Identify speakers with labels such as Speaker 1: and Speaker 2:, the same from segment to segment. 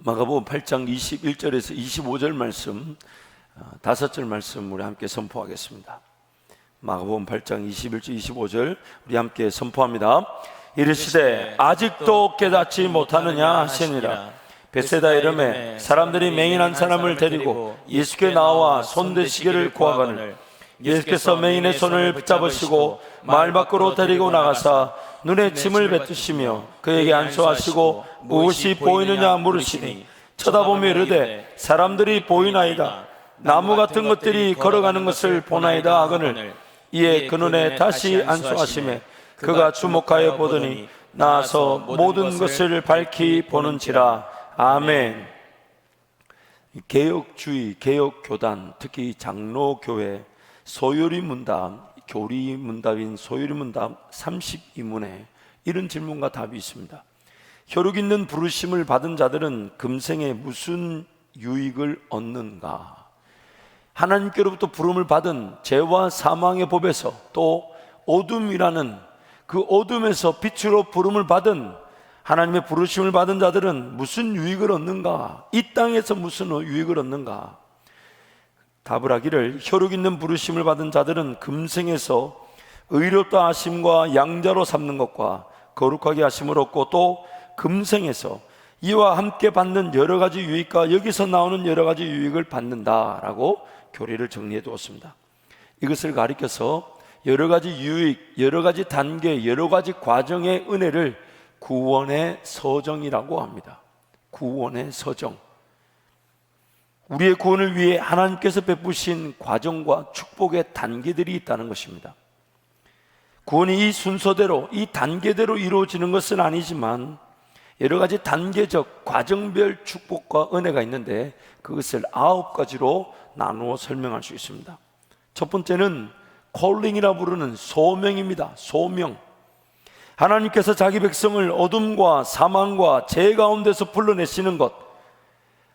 Speaker 1: 마가복음 8장 21절에서 25절 말씀, 5절 말씀 우리 함께 선포하겠습니다. 마가복음 8장 21절 25절 우리 함께 선포합니다. 이르시되 아직도 깨닫지 못하느냐 하시니라. 벳세다 이름에 사람들이 맹인 한 사람을 데리고 예수께 나와 손대시기를 구하거늘 예수께서 맹인의 손을 붙잡으시고 마을 밖으로 데리고 나가사 눈에 침을 뱉으시며 그에게 안수하시고 무엇이 보이느냐 물으시니 쳐다보며 이르되 사람들이 보이나이다. 나무 같은 것들이 걸어가는 것을 보나이다 하거늘 이에 그 눈에 다시 안수하시매 그가 주목하여 보더니 나아서 모든 것을 밝히 보는지라. 아멘. 개혁주의, 개혁교단, 특히 장로교회 소요리 문답, 교리 문답인 소요리 문답 32문에 이런 질문과 답이 있습니다. 혈육 있는 부르심을 받은 자들은 금생에 무슨 유익을 얻는가? 하나님께로부터 부름을 받은 죄와 사망의 법에서 또 어둠이라는 그 어둠에서 빛으로 부름을 받은 하나님의 부르심을 받은 자들은 무슨 유익을 얻는가? 이 땅에서 무슨 유익을 얻는가? 답을 하기를 혈육 있는 부르심을 받은 자들은 금생에서 의롭다 하심과 양자로 삼는 것과 거룩하게 하심을 얻고 또 금생에서 이와 함께 받는 여러 가지 유익과 여기서 나오는 여러 가지 유익을 받는다라고 교리를 정리해 두었습니다. 이것을 가리켜서 여러 가지 유익, 여러 가지 단계, 여러 가지 과정의 은혜를 구원의 서정이라고 합니다. 구원의 서정. 우리의 구원을 위해 하나님께서 베푸신 과정과 축복의 단계들이 있다는 것입니다. 구원이 이 순서대로, 이 단계대로 이루어지는 것은 아니지만 여러 가지 단계적 과정별 축복과 은혜가 있는데 그것을 9가지로 나누어 설명할 수 있습니다. 첫 번째는 콜링이라 부르는 소명입니다. 소명. 하나님께서 자기 백성을 어둠과 사망과 죄 가운데서 불러내시는 것,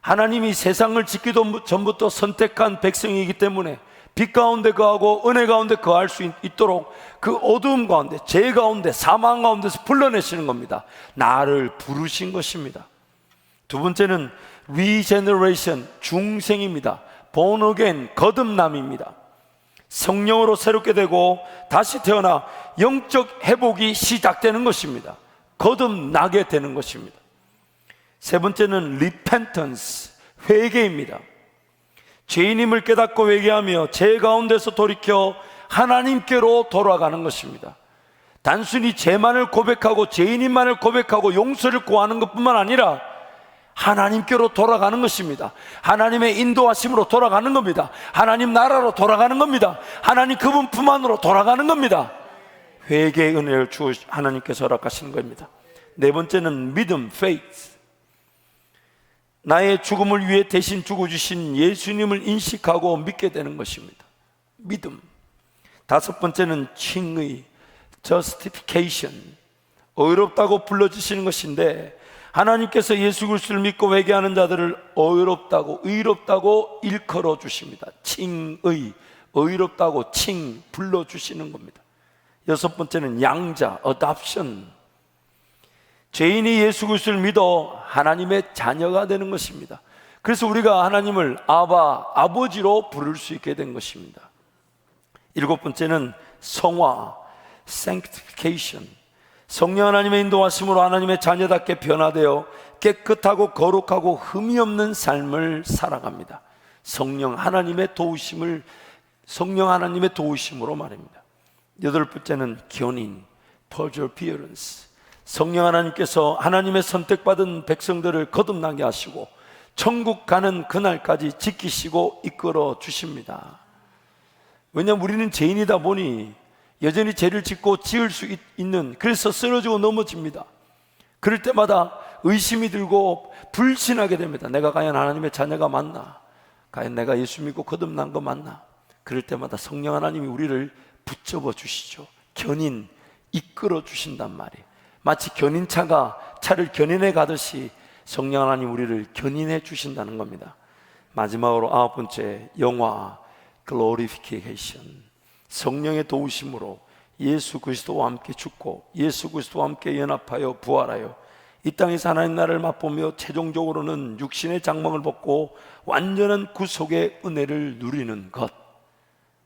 Speaker 1: 하나님이 세상을 짓기도 전부터 선택한 백성이기 때문에 빛 가운데 거하고 은혜 가운데 거할 수 있도록 그 어두움 가운데, 죄 가운데, 사망 가운데서 불러내시는 겁니다. 나를 부르신 것입니다. 두 번째는 리제너레이션, 중생입니다. born again, 거듭남입니다. 성령으로 새롭게 되고 다시 태어나 영적 회복이 시작되는 것입니다. 거듭나게 되는 것입니다. 세 번째는 repentance, 회개입니다. 죄인임을 깨닫고 회개하며 죄 가운데서 돌이켜 하나님께로 돌아가는 것입니다. 단순히 죄만을 고백하고 죄인임만을 고백하고 용서를 구하는 것뿐만 아니라 하나님께로 돌아가는 것입니다. 하나님의 인도하심으로 돌아가는 겁니다. 하나님 나라로 돌아가는 겁니다. 하나님 그분 품 안으로 돌아가는 겁니다. 회개의 은혜를 주어 하나님께서 허락하시는 겁니다. 네 번째는 믿음, faith. 나의 죽음을 위해 대신 죽어주신 예수님을 인식하고 믿게 되는 것입니다. 믿음. 다섯 번째는 칭의, justification. 의롭다고 불러주시는 것인데 하나님께서 예수 그리스도를 믿고 회개하는 자들을 의롭다고, 의롭다고 일컬어 주십니다. 칭의, 의롭다고 칭 불러주시는 겁니다. 여섯 번째는 양자, adoption. 죄인이 예수 그리스도를 믿어 하나님의 자녀가 되는 것입니다. 그래서 우리가 하나님을 아바, 아버지로 부를 수 있게 된 것입니다. 일곱 번째는 성화, sanctification. 성령 하나님의 인도하심으로 하나님의 자녀답게 변화되어 깨끗하고 거룩하고 흠이 없는 삶을 살아갑니다. 성령 하나님의 도우심으로 말입니다. 여덟 번째는 견인, perseverance. 성령 하나님께서 하나님의 선택받은 백성들을 거듭나게 하시고 천국 가는 그날까지 지키시고 이끌어 주십니다. 왜냐하면 우리는 죄인이다 보니 여전히 죄를 짓고 지을 수 있는, 그래서 쓰러지고 넘어집니다. 그럴 때마다 의심이 들고 불신하게 됩니다. 내가 과연 하나님의 자녀가 맞나? 과연 내가 예수 믿고 거듭난 거 맞나? 그럴 때마다 성령 하나님이 우리를 붙잡아 주시죠. 견인, 이끌어 주신단 말이에요. 마치 견인차가 차를 견인해 가듯이 성령 하나님 우리를 견인해 주신다는 겁니다. 마지막으로 아홉 번째, 영화, glorification. 성령의 도우심으로 예수 그리스도와 함께 죽고 예수 그리스도와 함께 연합하여 부활하여 이 땅에서 하나님 나라를 맛보며 최종적으로는 육신의 장막을 벗고 완전한 구속의 은혜를 누리는 것,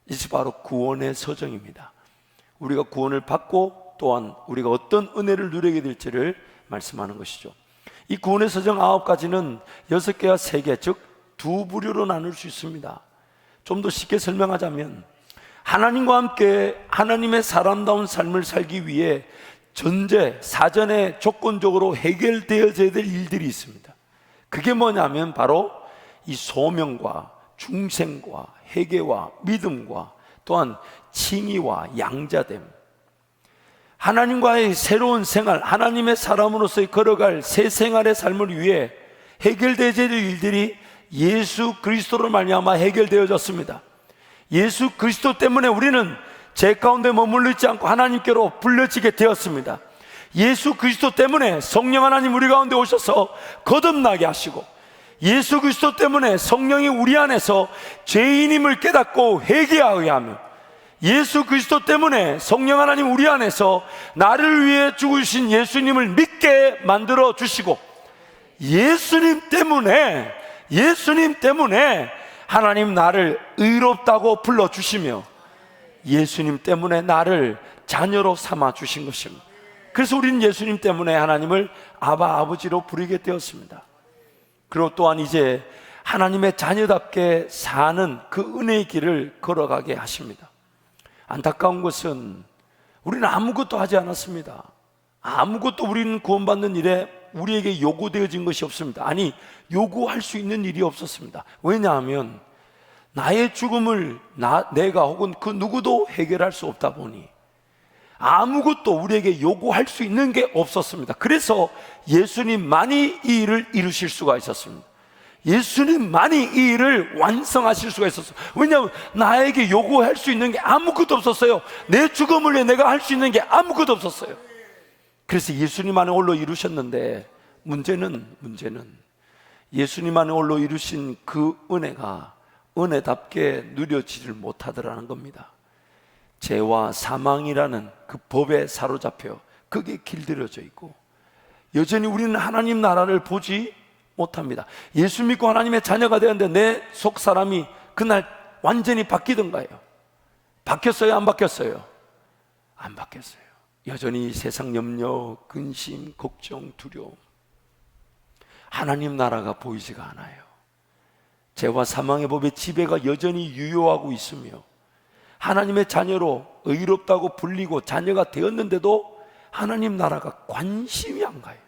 Speaker 1: 이것이 바로 구원의 서정입니다. 우리가 구원을 받고 또한 우리가 어떤 은혜를 누리게 될지를 말씀하는 것이죠. 이 구원의 서정 9가지는 6개와 3개, 즉 2부류로 나눌 수 있습니다. 좀 더 쉽게 설명하자면 하나님과 함께 하나님의 사람다운 삶을 살기 위해 사전에 조건적으로 해결되어져야 될 일들이 있습니다. 그게 뭐냐면 바로 이 소명과 중생과 회개와 믿음과 또한 칭의와 양자됨, 하나님과의 새로운 생활, 하나님의 사람으로서의 걸어갈 새 생활의 삶을 위해 해결되어야 될 일들이 예수 그리스도로 말미암아 해결되어졌습니다. 예수 그리스도 때문에 우리는 죄 가운데 머물러 있지 않고 하나님께로 불려지게 되었습니다. 예수 그리스도 때문에 성령 하나님 우리 가운데 오셔서 거듭나게 하시고, 예수 그리스도 때문에 성령이 우리 안에서 죄인임을 깨닫고 회개하게 하며, 예수 그리스도 때문에 성령 하나님 우리 안에서 나를 위해 죽으신 예수님을 믿게 만들어 주시고, 예수님 때문에 하나님 나를 의롭다고 불러주시며 예수님 때문에 나를 자녀로 삼아 주신 것입니다. 그래서 우리는 예수님 때문에 하나님을 아바 아버지로 부르게 되었습니다. 그리고 또한 이제 하나님의 자녀답게 사는 그 은혜의 길을 걸어가게 하십니다. 안타까운 것은 우리는 아무것도 하지 않았습니다. 아무것도 우리는 구원받는 일에 우리에게 요구되어진 것이 없습니다. 아니, 요구할 수 있는 일이 없었습니다. 왜냐하면 나의 죽음을 내가 혹은 그 누구도 해결할 수 없다 보니 아무것도 우리에게 요구할 수 있는 게 없었습니다. 그래서 예수님만이 이 일을 이루실 수가 있었습니다. 예수님만이 이 일을 완성하실 수가 있었어요. 왜냐하면 나에게 요구할 수 있는 게 아무것도 없었어요. 내 죽음을 위해 내가 할 수 있는 게 아무것도 없었어요. 그래서 예수님 안에 홀로 이루셨는데 문제는 예수님 안에 홀로 이루신 그 은혜가 은혜답게 누려지질 못하더라는 겁니다. 죄와 사망이라는 그 법에 사로잡혀 그게 길들여져 있고 여전히 우리는 하나님 나라를 보지 못합니다. 예수 믿고 하나님의 자녀가 되었는데 내 속 사람이 그날 완전히 바뀌던가요? 바뀌었어요? 안 바뀌었어요? 안 바뀌었어요. 여전히 세상 염려, 근심, 걱정, 두려움, 하나님 나라가 보이지가 않아요. 죄와 사망의 법의 지배가 여전히 유효하고 있으며 하나님의 자녀로 의롭다고 불리고 자녀가 되었는데도 하나님 나라가 관심이 안 가요.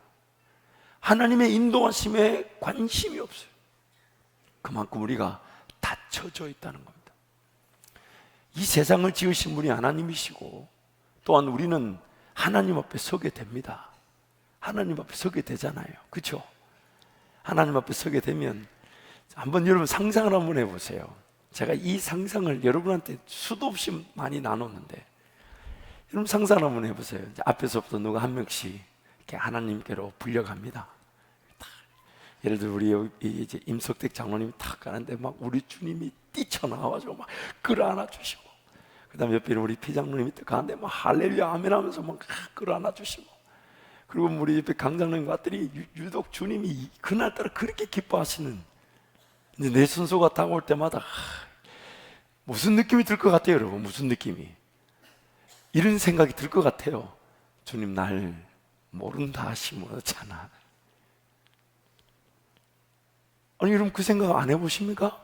Speaker 1: 하나님의 인도하심에 관심이 없어요. 그만큼 우리가 닫혀져 있다는 겁니다. 이 세상을 지으신 분이 하나님이시고 또한 우리는 하나님 앞에 서게 됩니다. 하나님 앞에 서게 되잖아요. 그렇죠? 하나님 앞에 서게 되면 한번 여러분 상상을 한번 해보세요. 제가 이 상상을 여러분한테 수도 없이 많이 나눴는데 여러분 상상을 한번 해보세요. 이제 앞에서부터 누가 한 명씩 이렇게 하나님께로 불려갑니다. 예를 들어 우리 이제 임석택 장로님이 탁 가는데 막 우리 주님이 뛰쳐나와가지고 막 끌어안아 주시고, 그 다음에 옆에 우리 피장로님이 가는데 막 할렐루야 아멘 하면서 막 끌어안아 주시고, 그리고 우리 옆에 강장로님 같더니 유독 주님이 그날따라 그렇게 기뻐하시는, 이제 내 순서가 다가올 때마다 무슨 느낌이 들 것 같아요, 여러분? 무슨 느낌이? 이런 생각이 들 것 같아요. 주님 날 모른다 하시면잖아. 아니 여러분 그 생각 안 해보십니까?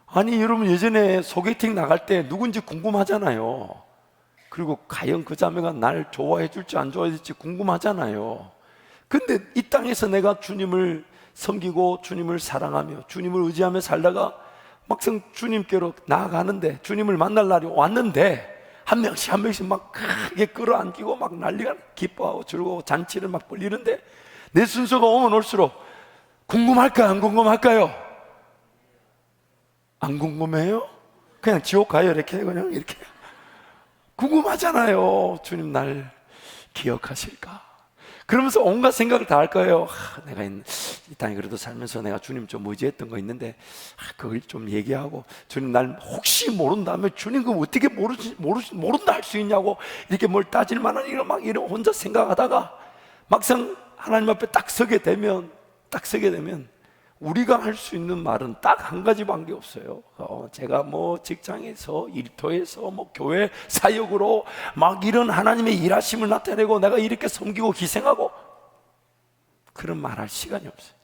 Speaker 1: 아니 여러분 예전에 소개팅 나갈 때 누군지 궁금하잖아요. 그리고 과연 그 자매가 날 좋아해 줄지 안 좋아해 줄지 궁금하잖아요. 근데 이 땅에서 내가 주님을 섬기고 주님을 사랑하며 주님을 의지하며 살다가 막상 주님께로 나아가는데, 주님을 만날 날이 왔는데 한 명씩 막 크게 끌어안기고 막 난리가, 기뻐하고 즐거워 잔치를 막 벌리는데 내 순서가 오면 올수록 궁금할까요? 안 궁금할까요? 안 궁금해요? 그냥 지옥 가요 이렇게 그냥 이렇게 궁금하잖아요. 주님 날 기억하실까? 그러면서 온갖 생각을 다 할 거예요. 내가 이 땅에 그래도 살면서 내가 주님 좀 의지했던 거 있는데 그걸 좀 얘기하고, 주님 날 혹시 모른다면 주님 그럼 어떻게 모른다 할 수 있냐고 이렇게 뭘 따질 만한 이런 혼자 생각하다가 막상 하나님 앞에 딱 서게 되면 우리가 할 수 있는 말은 딱 한 가지밖에 없어요. 제가 뭐 직장에서, 일터에서, 뭐 교회 사역으로 막 이런 하나님의 일하심을 나타내고 내가 이렇게 섬기고 희생하고, 그런 말할 시간이 없어요.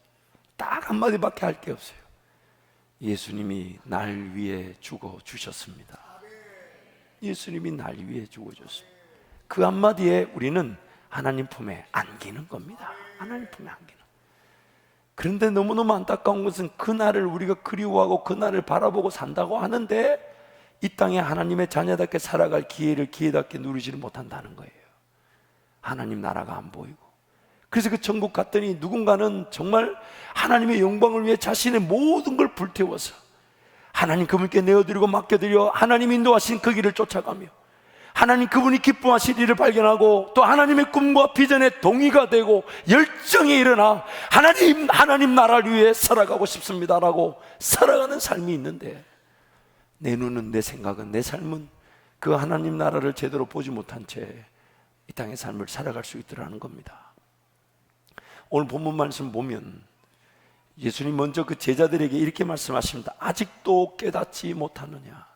Speaker 1: 딱 한마디밖에 할 게 없어요. 예수님이 날 위해 죽어 주셨습니다. 예수님이 날 위해 죽어 주셨습니다. 그 한마디에 우리는 하나님 품에 안기는 겁니다. 하나님 품에 안기는. 그런데 너무너무 안타까운 것은 그날을 우리가 그리워하고 그날을 바라보고 산다고 하는데 이 땅에 하나님의 자녀답게 살아갈 기회를 기회답게 누리지를 못한다는 거예요. 하나님 나라가 안 보이고. 그래서 그 천국 갔더니 누군가는 정말 하나님의 영광을 위해 자신의 모든 걸 불태워서 하나님 그분께 내어드리고 맡겨드려 하나님 인도하신 그 길을 쫓아가며 하나님 그분이 기뻐하실 일을 발견하고 또 하나님의 꿈과 비전에 동의가 되고 열정이 일어나 하나님 나라를 위해 살아가고 싶습니다라고 살아가는 삶이 있는데, 내 눈은, 내 생각은, 내 삶은 그 하나님 나라를 제대로 보지 못한 채 이 땅의 삶을 살아갈 수 있더라는 겁니다. 오늘 본문 말씀 보면 예수님 먼저 그 제자들에게 이렇게 말씀하십니다. 아직도 깨닫지 못하느냐.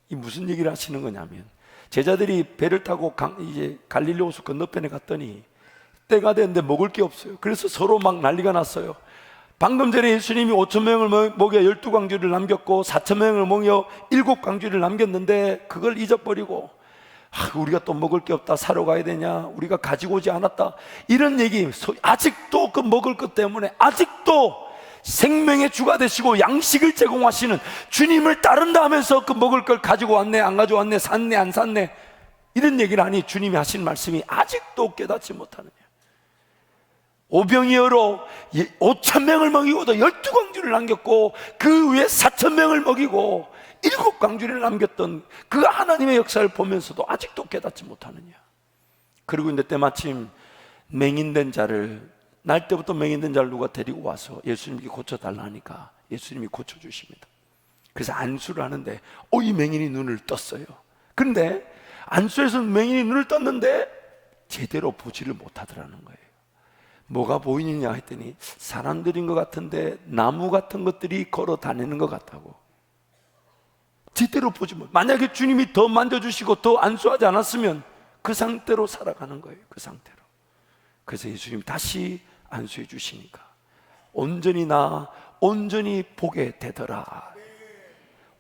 Speaker 1: 이 무슨 얘기를 하시는 거냐면, 제자들이 배를 타고 이제 갈릴리 호수 건너편에 갔더니 때가 됐는데 먹을 게 없어요. 그래서 서로 막 난리가 났어요. 방금 전에 예수님이 5,000명을 먹여 12광주를 남겼고 4,000명을 먹여 7광주를 남겼는데 그걸 잊어버리고 우리가 또 먹을 게 없다, 사러 가야 되냐, 우리가 가지고 오지 않았다, 이런 얘기. 아직도 그 먹을 것 때문에 아직도 생명의 주가 되시고 양식을 제공하시는 주님을 따른다 하면서 그 먹을 걸 가지고 왔네, 안 가져왔네, 샀네, 안 샀네, 이런 얘기를 하니 주님이 하신 말씀이 아직도 깨닫지 못하느냐. 오병이어로 5,000명을 먹이고도 12광주를 남겼고 그 위에 4,000명을 먹이고 7광주를 남겼던 그 하나님의 역사를 보면서도 아직도 깨닫지 못하느냐. 그리고 이제 때마침 맹인된 자를, 날 때부터 맹인된 자를 누가 데리고 와서 예수님께 고쳐달라 하니까 예수님이 고쳐주십니다. 그래서 안수를 하는데 이 맹인이 눈을 떴어요. 그런데 안수에서 맹인이 눈을 떴는데 제대로 보지를 못하더라는 거예요. 뭐가 보이느냐 했더니 사람들인 것 같은데 나무 같은 것들이 걸어 다니는 것 같다고. 제대로 보지 못. 만약에 주님이 더 만져주시고 더 안수하지 않았으면 그 상태로 살아가는 거예요. 그 상태로. 그래서 예수님 다시 안수해 주시니까 온전히 보게 되더라.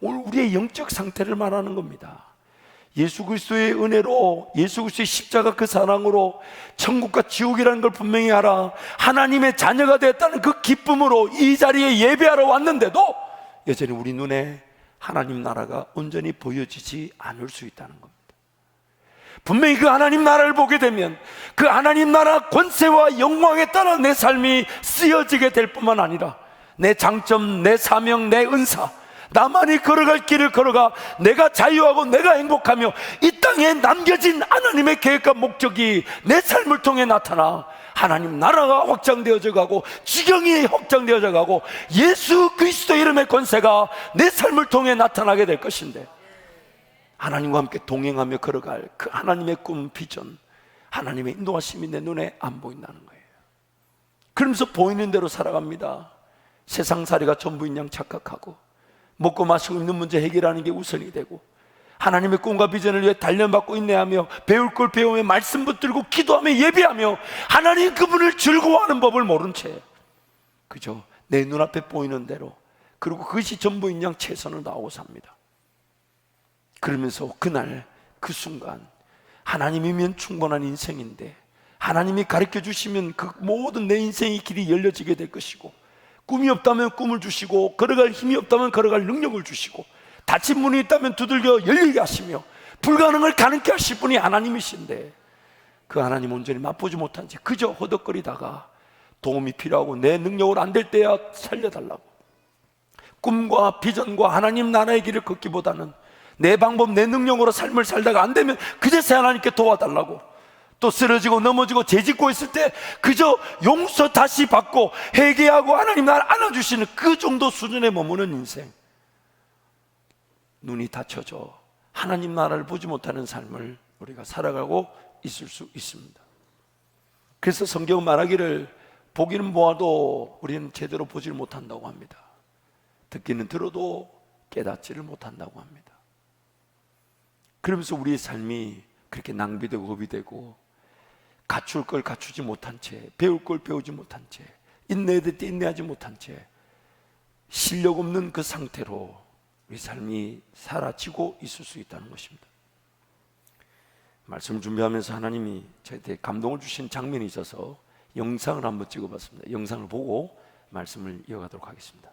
Speaker 1: 오늘 우리의 영적 상태를 말하는 겁니다. 예수 그리스도의 은혜로, 예수 그리스도의 십자가 그 사랑으로 천국과 지옥이라는 걸 분명히 알아 하나님의 자녀가 되었다는 그 기쁨으로 이 자리에 예배하러 왔는데도 여전히 우리 눈에 하나님 나라가 온전히 보여지지 않을 수 있다는 겁니다. 분명히 그 하나님 나라를 보게 되면 그 하나님 나라 권세와 영광에 따라 내 삶이 쓰여지게 될 뿐만 아니라 내 장점, 내 사명, 내 은사, 나만이 걸어갈 길을 걸어가 내가 자유하고 내가 행복하며 이 땅에 남겨진 하나님의 계획과 목적이 내 삶을 통해 나타나 하나님 나라가 확장되어져 가고 지경이 확장되어져 가고 예수 그리스도 이름의 권세가 내 삶을 통해 나타나게 될 것인데, 하나님과 함께 동행하며 걸어갈 그 하나님의 꿈, 비전, 하나님의 인도하심이 내 눈에 안 보인다는 거예요. 그러면서 보이는 대로 살아갑니다. 세상살이가 전부인 양 착각하고 먹고 마시고 있는 문제 해결하는 게 우선이 되고 하나님의 꿈과 비전을 위해 단련받고 인내하며 배울 걸 배우며 말씀 붙들고 기도하며 예배하며 하나님 그분을 즐거워하는 법을 모른 채 그저 내 눈앞에 보이는 대로, 그리고 그것이 전부인 양 최선을 다하고 삽니다. 그러면서 그날 그 순간 하나님이면 충분한 인생인데 하나님이 가르쳐 주시면 그 모든 내 인생의 길이 열려지게 될 것이고, 꿈이 없다면 꿈을 주시고 걸어갈 힘이 없다면 걸어갈 능력을 주시고 닫힌 문이 있다면 두들겨 열리게 하시며 불가능을 가능케 하실 분이 하나님이신데, 그 하나님 온전히 맛보지 못한 채 그저 허덕거리다가 도움이 필요하고 내 능력으로 안 될 때야 살려달라고, 꿈과 비전과 하나님 나라의 길을 걷기보다는 내 방법, 내 능력으로 삶을 살다가 안 되면 그제서야 하나님께 도와달라고, 또 쓰러지고 넘어지고 죄짓고 있을 때 그저 용서 다시 받고 회개하고 하나님 나를 안아주시는 그 정도 수준에 머무는 인생, 눈이 닫혀져 하나님 나라를 보지 못하는 삶을 우리가 살아가고 있을 수 있습니다. 그래서 성경은 말하기를 보기는 보아도 우리는 제대로 보지를 못한다고 합니다. 듣기는 들어도 깨닫지를 못한다고 합니다. 그러면서 우리의 삶이 그렇게 낭비되고 허비되고, 갖출 걸 갖추지 못한 채, 배울 걸 배우지 못한 채, 인내해야 될 때 인내하지 못한 채, 실력 없는 그 상태로 우리 삶이 사라지고 있을 수 있다는 것입니다. 말씀을 준비하면서 하나님이 저한테 감동을 주신 장면이 있어서 영상을 한번 찍어봤습니다. 영상을 보고 말씀을 이어가도록 하겠습니다.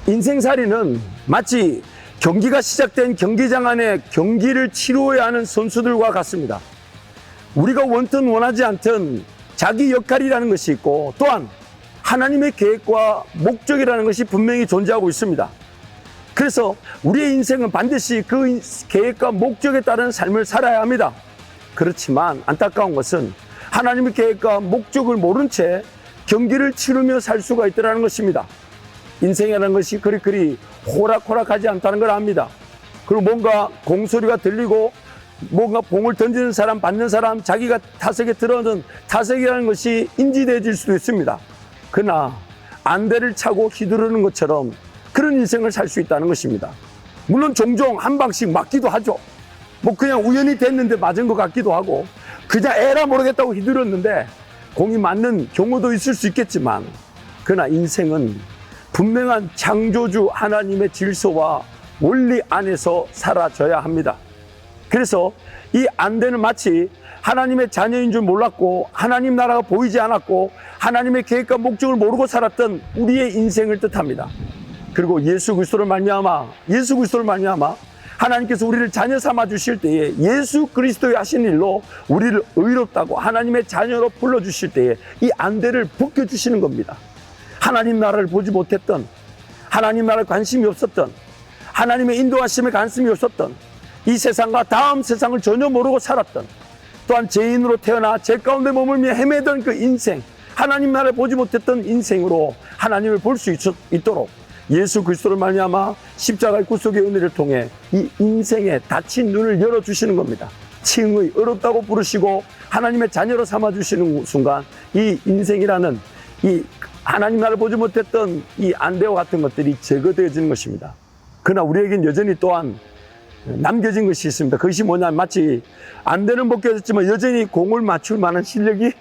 Speaker 2: 인생살이는 마치 경기가 시작된 경기장 안에 경기를 치루어야 하는 선수들과 같습니다. 우리가 원든 원하지 않든 자기 역할이라는 것이 있고, 또한 하나님의 계획과 목적이라는 것이 분명히 존재하고 있습니다. 그래서 우리의 인생은 반드시 그 계획과 목적에 따른 삶을 살아야 합니다. 그렇지만 안타까운 것은 하나님의 계획과 목적을 모른 채 경기를 치르며 살 수가 있다는 것입니다. 인생이라는 것이 그리 호락호락하지 않다는 걸 압니다. 그리고 뭔가 공소리가 들리고 뭔가 공을 던지는 사람, 받는 사람, 자기가 타석에 들어오는 타석이라는 것이 인지되어질 수도 있습니다. 그러나 안대를 차고 휘두르는 것처럼 그런 인생을 살 수 있다는 것입니다. 물론 종종 한 방씩 맞기도 하죠. 뭐 그냥 우연히 됐는데 맞은 것 같기도 하고, 그냥 에라 모르겠다고 휘둘렀는데 공이 맞는 경우도 있을 수 있겠지만, 그러나 인생은 분명한 창조주 하나님의 질서와 원리 안에서 살아져야 합니다. 그래서 이 안대는 마치 하나님의 자녀인 줄 몰랐고, 하나님 나라가 보이지 않았고, 하나님의 계획과 목적을 모르고 살았던 우리의 인생을 뜻합니다. 그리고 예수 그리스도를 말미암아 하나님께서 우리를 자녀 삼아 주실 때에, 예수 그리스도의 하신 일로 우리를 의롭다고 하나님의 자녀로 불러주실 때에 이 안대를 벗겨주시는 겁니다. 하나님 나라를 보지 못했던, 하나님 나라에 관심이 없었던, 하나님의 인도하심에 관심이 없었던, 이 세상과 다음 세상을 전혀 모르고 살았던, 또한 죄인으로 태어나 죄 가운데 머물며 헤매던 그 인생, 하나님 나라를 보지 못했던 인생으로 하나님을 볼 수 있도록 예수 그리스도를 말미암아 십자가의 구속의 은혜를 통해 이 인생의 닫힌 눈을 열어주시는 겁니다. 칭의 의롭다고 부르시고 하나님의 자녀로 삼아주시는 순간, 이 인생이라는 이 하나님 나라를 보지 못했던 이 안대와 같은 것들이 제거되어지는 것입니다. 그러나 우리에겐 여전히 또한 남겨진 것이 있습니다. 그것이 뭐냐면, 마치 안대는 벗겨졌지만 여전히 공을 맞출 만한 실력이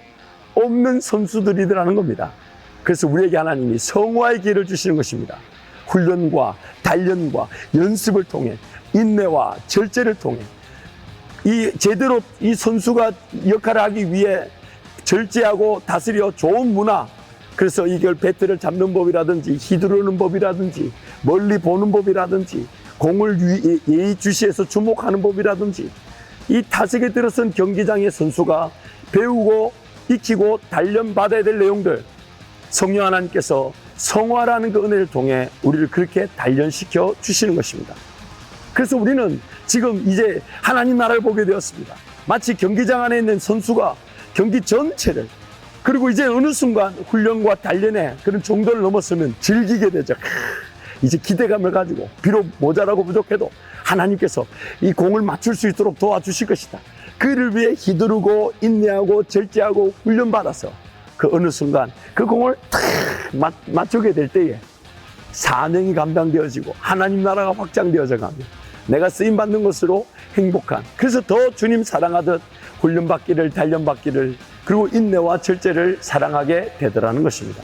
Speaker 2: 없는 선수들이라는 겁니다. 그래서 우리에게 하나님이 성화의 기회를 주시는 것입니다. 훈련과 단련과 연습을 통해, 인내와 절제를 통해, 제대로 이 선수가 역할을 하기 위해 절제하고 다스려 좋은 문화, 그래서 이걸 배트를 잡는 법이라든지 휘두르는 법이라든지 멀리 보는 법이라든지 공을 예의주시해서 주목하는 법이라든지, 이 타석에 들어선 경기장의 선수가 배우고 익히고 단련받아야 될 내용들, 성령 하나님께서 성화라는 그 은혜를 통해 우리를 그렇게 단련시켜 주시는 것입니다. 그래서 우리는 지금 이제 하나님 나라를 보게 되었습니다. 마치 경기장 안에 있는 선수가 경기 전체를, 그리고 이제 어느 순간 훈련과 단련의 그런 정도를 넘었으면 즐기게 되죠. 이제 기대감을 가지고, 비록 모자라고 부족해도 하나님께서 이 공을 맞출 수 있도록 도와주실 것이다. 그를 위해 휘두르고 인내하고 절제하고 훈련받아서 그 어느 순간 그 공을 탁 맞추게 될 때에 사명이 감당되어지고 하나님 나라가 확장되어져 가며 내가 쓰임받는 것으로 행복한, 그래서 더 주님 사랑하듯 훈련받기를, 단련받기를, 그리고 인내와 절제를 사랑하게 되더라는 것입니다.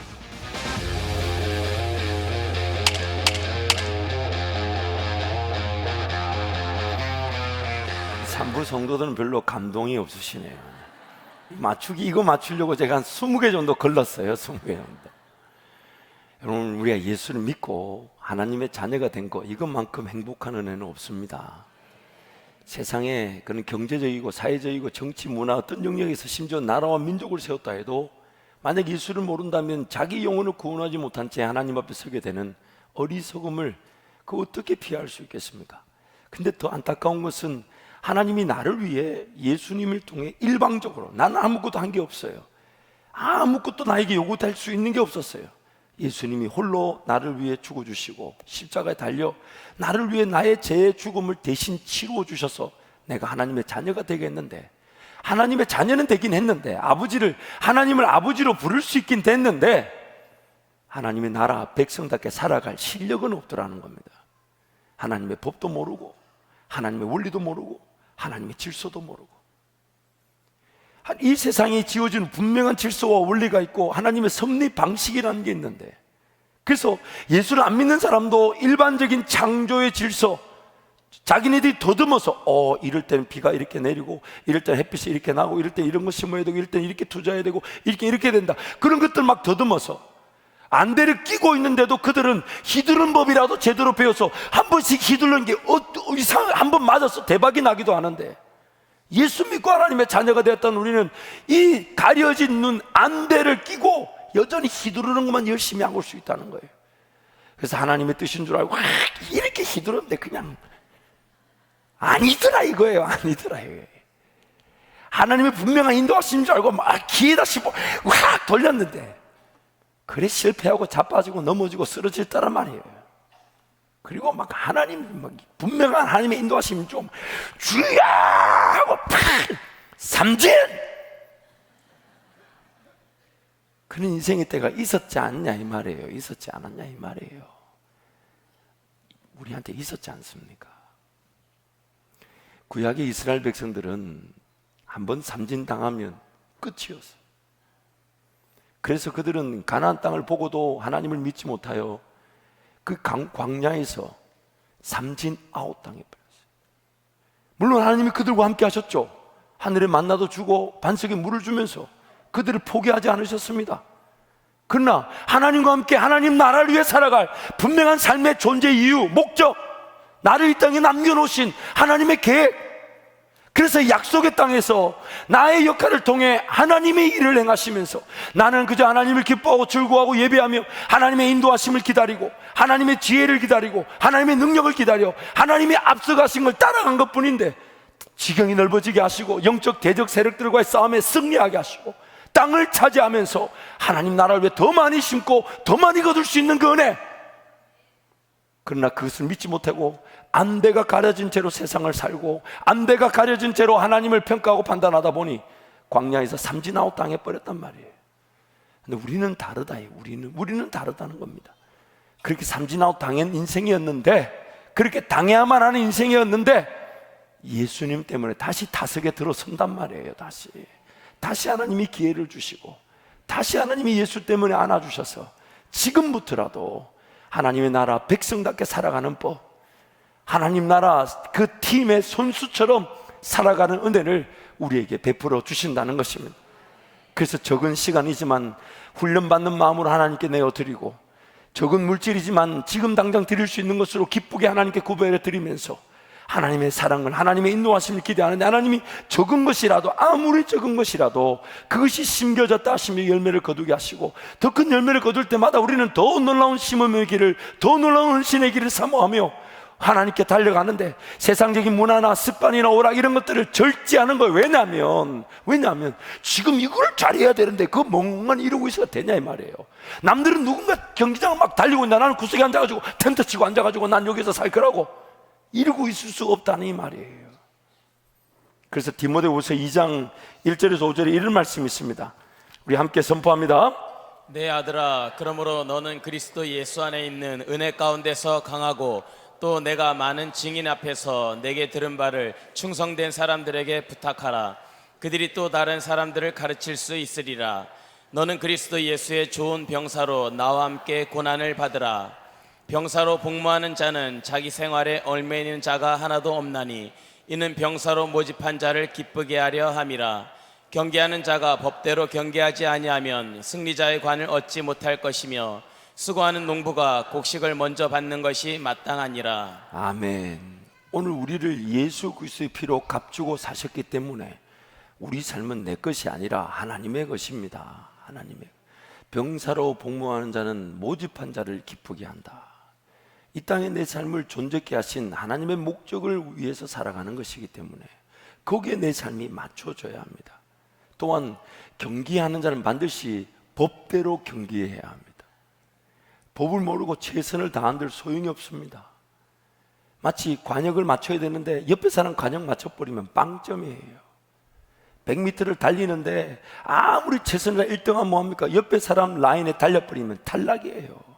Speaker 1: 산부 성도들은 별로 감동이 없으시네요. 이거 맞추려고 제가 한 20개 정도 걸렀어요. 20개 정도. 여러분, 우리가 예수를 믿고 하나님의 자녀가 된 거, 이것만큼 행복한 은혜는 없습니다. 세상에 그런 경제적이고 사회적이고 정치, 문화 어떤 영역에서 심지어 나라와 민족을 세웠다 해도 만약 예수를 모른다면 자기 영혼을 구원하지 못한 채 하나님 앞에 서게 되는 어리석음을 그 어떻게 피할 수 있겠습니까? 근데 더 안타까운 것은 하나님이 나를 위해 예수님을 통해 일방적으로, 나는 아무것도 한 게 없어요. 아무것도 나에게 요구할 수 있는 게 없었어요. 예수님이 홀로 나를 위해 죽어주시고 십자가에 달려 나를 위해 나의 죄의 죽음을 대신 치루어 주셔서 내가 하나님의 자녀가 되겠는데, 하나님의 자녀는 되긴 했는데, 하나님을 아버지로 부를 수 있긴 됐는데, 하나님의 나라 백성답게 살아갈 실력은 없더라는 겁니다. 하나님의 법도 모르고, 하나님의 원리도 모르고, 하나님의 질서도 모르고, 이 세상에 지어진 분명한 질서와 원리가 있고 하나님의 섭리 방식이라는 게 있는데, 그래서 예수를 안 믿는 사람도 일반적인 창조의 질서, 자기네들이 더듬어서 이럴 때는 비가 이렇게 내리고, 이럴 때는 햇빛이 이렇게 나고, 이럴 때 이런 거 심어야 되고, 이럴 때는 이렇게 투자해야 되고, 이렇게 된다, 그런 것들 막 더듬어서 안대를 끼고 있는데도 그들은 휘두른 법이라도 제대로 배워서 한 번씩 휘두른 게 한 번 맞아서 대박이 나기도 하는데, 예수 믿고 하나님의 자녀가 되었던 우리는 이 가려진 눈 안대를 끼고 여전히 휘두르는 것만 열심히 하고 올 수 있다는 거예요. 그래서 하나님의 뜻인 줄 알고 이렇게 휘두르는데 그냥 아니더라 이거예요. 아니더라 이거예요. 하나님의 분명한 인도하신 줄 알고 막 기에다 씹어 확 돌렸는데, 그래 실패하고 자빠지고 넘어지고 쓰러질 때란 말이에요. 그리고 막 분명한 하나님의 인도하심 좀 주야 하고 팍 삼진, 그런 인생의 때가 있었지 않냐 이 말이에요. 있었지 않았냐 이 말이에요. 우리한테 있었지 않습니까? 구약의 이스라엘 백성들은 한번 삼진당하면 끝이었어요. 그래서 그들은 가나안 땅을 보고도 하나님을 믿지 못하여 그 광야에서 삼진 아웃 당해버렸어요. 물론 하나님이 그들과 함께 하셨죠. 하늘에 만나도 주고 반석에 물을 주면서 그들을 포기하지 않으셨습니다. 그러나 하나님과 함께 하나님 나라를 위해 살아갈 분명한 삶의 존재 이유, 목적, 나를 이 땅에 남겨놓으신 하나님의 계획, 그래서 약속의 땅에서 나의 역할을 통해 하나님의 일을 행하시면서 나는 그저 하나님을 기뻐하고 즐거워하고 예배하며 하나님의 인도하심을 기다리고, 하나님의 지혜를 기다리고, 하나님의 능력을 기다려 하나님이 앞서가신 걸 따라간 것 뿐인데, 지경이 넓어지게 하시고 영적 대적 세력들과의 싸움에 승리하게 하시고 땅을 차지하면서 하나님 나라를 위해 더 많이 심고 더 많이 거둘 수 있는 그 은혜, 그러나 그것을 믿지 못하고 안대가 가려진 채로 세상을 살고 안대가 가려진 채로 하나님을 평가하고 판단하다 보니 광야에서 삼진아웃 당해버렸단 말이에요. 근데 우리는 다르다. 우리는 다르다는 겁니다. 그렇게 삼진아웃 당한 인생이었는데, 그렇게 당해야만 하는 인생이었는데, 예수님 때문에 다시 타석에 들어선단 말이에요. 다시 하나님이 기회를 주시고, 다시 하나님이 예수 때문에 안아주셔서 지금부터라도 하나님의 나라 백성답게 살아가는 법, 하나님 나라 그 팀의 선수처럼 살아가는 은혜를 우리에게 베풀어 주신다는 것입니다. 그래서 적은 시간이지만 훈련받는 마음으로 하나님께 내어드리고, 적은 물질이지만 지금 당장 드릴 수 있는 것으로 기쁘게 하나님께 구별해 드리면서 하나님의 사랑을, 하나님의 인도하심을 기대하는데, 하나님이 적은 것이라도, 아무리 적은 것이라도 그것이 심겨졌다 하시며 열매를 거두게 하시고, 더 큰 열매를 거둘 때마다 우리는 더 놀라운 심음의 길을, 더 놀라운 헌신의 길을 사모하며 하나님께 달려가는데, 세상적인 문화나 습관이나 오락 이런 것들을 절제하는 거예요. 왜냐하면 지금 이걸 잘해야 되는데 그 멍만 이러고 있어야 되냐 이 말이에요. 남들은 누군가 경기장을 막 달리고 있는데 나는 구석에 앉아가지고 텐트 치고 앉아가지고 난 여기서 살 거라고 이러고 있을 수 없다는 이 말이에요. 그래서 디모데후서 2장 1절에서 5절에 이런 말씀이 있습니다. 우리 함께 선포합니다.
Speaker 3: 내 아들아, 그러므로 너는 그리스도 예수 안에 있는 은혜 가운데서 강하고, 또 내가 많은 증인 앞에서 내게 들은 바를 충성된 사람들에게 부탁하라. 그들이 또 다른 사람들을 가르칠 수 있으리라. 너는 그리스도 예수의 좋은 병사로 나와 함께 고난을 받으라. 병사로 복무하는 자는 자기 생활에 얽매이는 자가 하나도 없나니, 이는 병사로 모집한 자를 기쁘게 하려 함이라. 경계하는 자가 법대로 경계하지 아니하면 승리자의 관을 얻지 못할 것이며, 수고하는 농부가 곡식을 먼저 받는 것이 마땅하니라.
Speaker 1: 아멘. 오늘 우리를 예수 그리스도의 피로 값주고 사셨기 때문에 우리 삶은 내 것이 아니라 하나님의 것입니다. 하나님의. 병사로 복무하는 자는 모집한 자를 기쁘게 한다. 이 땅에 내 삶을 존재케 하신 하나님의 목적을 위해서 살아가는 것이기 때문에 거기에 내 삶이 맞춰져야 합니다. 또한 경기하는 자는 반드시 법대로 경기해야 합니다. 법을 모르고 최선을 다한들 소용이 없습니다. 마치 관역을 맞춰야 되는데 옆에 사람 관역 맞춰버리면 빵점이에요. 100m를 달리는데 아무리 최선을 다해 1등하면 뭐합니까? 옆에 사람 라인에 달려버리면 탈락이에요.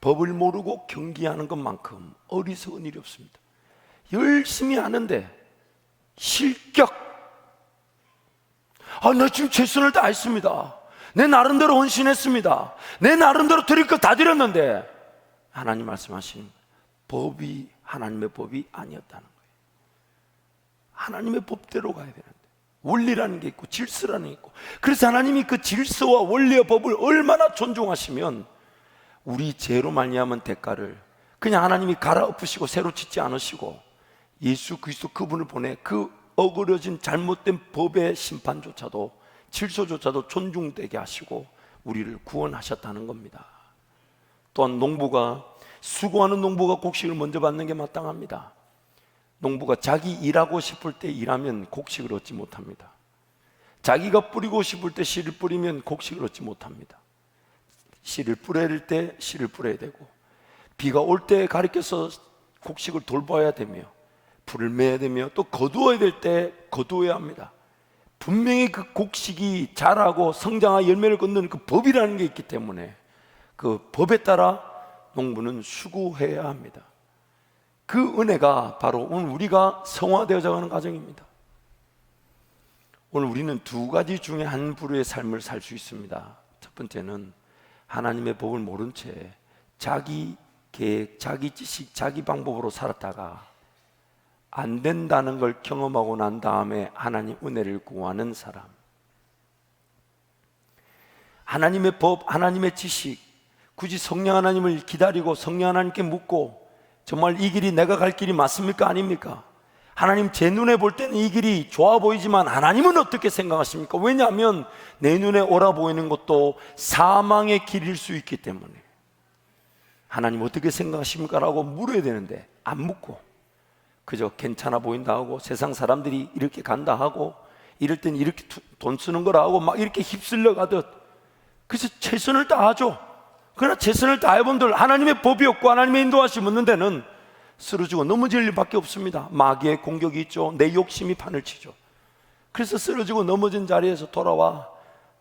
Speaker 1: 법을 모르고 경기하는 것만큼 어리석은 일이 없습니다. 열심히 하는데 실격. 나 지금 최선을 다했습니다. 내 나름대로 헌신했습니다. 내 나름대로 드릴 거 다 드렸는데 하나님 말씀하신 법이 하나님의 법이 아니었다는 거예요. 하나님의 법대로 가야 되는데 원리라는 게 있고 질서라는 게 있고, 그래서 하나님이 그 질서와 원리와 법을 얼마나 존중하시면 우리 죄로 말미암은 대가를 그냥 하나님이 갈아엎으시고 새로 짓지 않으시고 예수 그리스도 그분을 보내 그 어그러진 잘못된 법의 심판조차도 질서조차도 존중되게 하시고 우리를 구원하셨다는 겁니다. 또한 농부가 수고하는 농부가 곡식을 먼저 받는 게 마땅합니다. 농부가 자기 일하고 싶을 때 일하면 곡식을 얻지 못합니다. 자기가 뿌리고 싶을 때 씨를 뿌리면 곡식을 얻지 못합니다. 씨를 뿌려야 될 때 씨를 뿌려야 되고, 비가 올 때 가리켜서 곡식을 돌봐야 되며, 풀을 매야 되며, 또 거두어야 될 때 거두어야 합니다. 분명히 그 곡식이 자라고 성장하여 열매를 걷는 그 법이라는 게 있기 때문에 그 법에 따라 농부는 수고해야 합니다. 그 은혜가 바로 오늘 우리가 성화되어져 가는 과정입니다. 오늘 우리는 두 가지 중에 한 부류의 삶을 살 수 있습니다. 첫 번째는 하나님의 법을 모른 채 자기 계획, 자기 지식, 자기 방법으로 살았다가 안 된다는 걸 경험하고 난 다음에 하나님 은혜를 구하는 사람. 하나님의 법, 하나님의 지식, 굳이 성령 하나님을 기다리고 성령 하나님께 묻고 정말 이 길이 내가 갈 길이 맞습니까? 아닙니까? 하나님 제 눈에 볼 때는 이 길이 좋아 보이지만 하나님은 어떻게 생각하십니까? 왜냐하면 내 눈에 옳아 보이는 것도 사망의 길일 수 있기 때문에 하나님 어떻게 생각하십니까? 라고 물어야 되는데 안 묻고 그저 괜찮아 보인다 하고 세상 사람들이 이렇게 간다 하고 이럴 땐 이렇게 돈 쓰는 거라 하고 막 이렇게 휩쓸려 가듯 그래서 최선을 다하죠. 그러나 최선을 다해본들 하나님의 법이 없고 하나님의 인도하심이 없는 데는 쓰러지고 넘어질 일밖에 없습니다. 마귀의 공격이 있죠. 내 욕심이 판을 치죠. 그래서 쓰러지고 넘어진 자리에서 돌아와